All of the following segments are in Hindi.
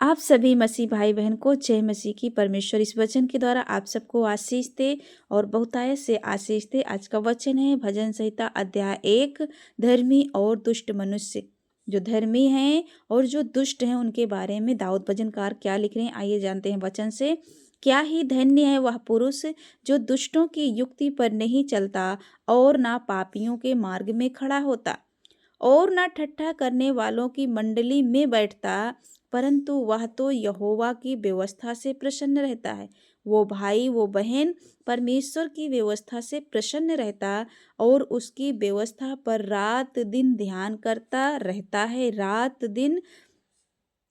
आप सभी मसीह भाई बहन को जय मसीह की। परमेश्वर इस वचन के द्वारा आप सबको आशीष दे और बहुतायत से आशीष दे। आज का वचन है भजन संहिता अध्याय 1, धर्मी और दुष्ट मनुष्य। जो धर्मी हैं और जो दुष्ट हैं उनके बारे में दाऊद भजनकार क्या लिख रहे हैं, आइए जानते हैं वचन से। क्या ही धन्य है वह पुरुष जो दुष्टों की युक्ति पर नहीं चलता और ना पापियों के मार्ग में खड़ा होता और ना ठट्ठा करने वालों की मंडली में बैठता, परंतु वह तो यहोवा की व्यवस्था से प्रसन्न रहता है। वो भाई वो बहन परमेश्वर की व्यवस्था से प्रसन्न रहता और उसकी व्यवस्था पर रात दिन ध्यान करता रहता है। रात दिन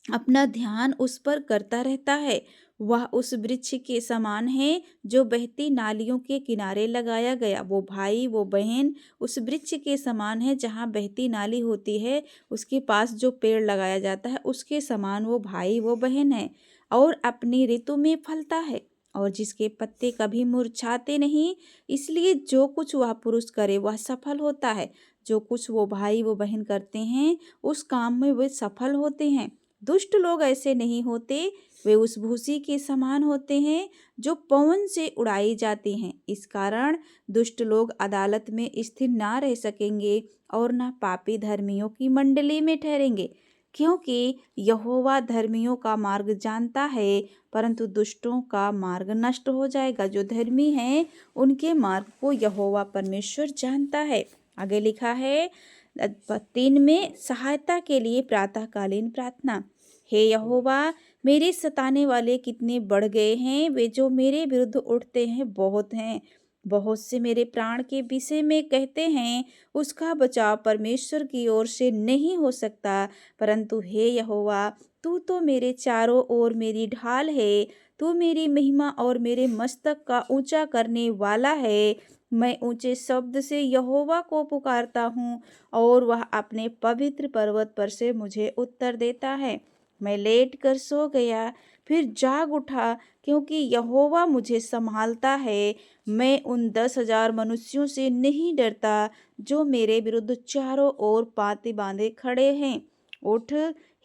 अपना ध्यान उस पर करता रहता है। वह उस वृक्ष के समान है जो बहती नालियों के किनारे लगाया गया। वो भाई वो बहन उस वृक्ष के समान है जहाँ बहती नाली होती है, उसके पास जो पेड़ लगाया जाता है उसके समान वो भाई वो बहन है और अपनी ऋतु में फलता है और जिसके पत्ते कभी मुरझाते नहीं। इसलिए जो कुछ वह पुरुष करे वह सफल होता है। जो कुछ वो भाई वो बहन करते हैं उस काम में वे सफल होते हैं। दुष्ट लोग ऐसे नहीं होते, वे उस भूसी के समान होते हैं जो पवन से उड़ाई जाती हैं। इस कारण दुष्ट लोग अदालत में स्थिर ना रह सकेंगे और ना पापी धर्मियों की मंडली में ठहरेंगे, क्योंकि यहोवा धर्मियों का मार्ग जानता है, परंतु दुष्टों का मार्ग नष्ट हो जाएगा। जो धर्मी हैं उनके मार्ग को यहोवा परमेश्वर जानता है। आगे लिखा है 3 में, सहायता के लिए प्रातःकालीन प्रार्थना। हे यहोवा, मेरे सताने वाले कितने बढ़ गए हैं, वे जो मेरे विरुद्ध उठते हैं बहुत हैं। बहुत से मेरे प्राण के विषय में कहते हैं, उसका बचाव परमेश्वर की ओर से नहीं हो सकता। परंतु हे यहोवा, तू तो मेरे चारों ओर मेरी ढाल है। तू मेरी महिमा और मेरे मस्तक का ऊंचा करने वाला है। मैं ऊंचे शब्द से यहोवा को पुकारता हूँ और वह अपने पवित्र पर्वत पर से मुझे उत्तर देता है। मैं लेट कर सो गया, फिर जाग उठा, क्योंकि यहोवा मुझे संभालता है। मैं उन 10,000 मनुष्यों से नहीं डरता जो मेरे विरुद्ध चारों ओर पाँति बांधे खड़े हैं। उठ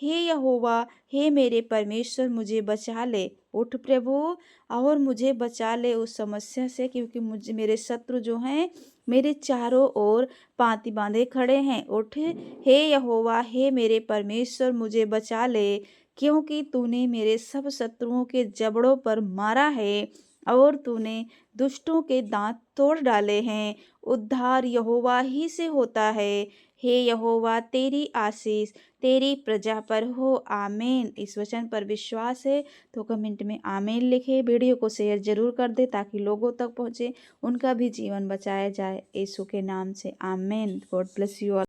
हे यहोवा, हे मेरे परमेश्वर, मुझे बचा ले। उठ प्रभु और मुझे बचा ले उस समस्या से, क्योंकि मुझे मेरे शत्रु जो हैं मेरे चारों ओर पाँति बांधे खड़े हैं। उठ हे यहोवा, हे मेरे परमेश्वर, मुझे बचा ले, क्योंकि तूने मेरे सब शत्रुओं के जबड़ों पर मारा है और तूने दुष्टों के दांत तोड़ डाले हैं। उद्धार यहोवा ही से होता है। हे यहोवा, तेरी आशीष तेरी प्रजा पर हो। आमीन। इस वचन पर विश्वास है तो कमेंट में आमीन लिखे। वीडियो को शेयर जरूर कर दे ताकि लोगों तक पहुँचे, उनका भी जीवन बचाया जाए। यीशु के नाम से आमीन। God bless you all.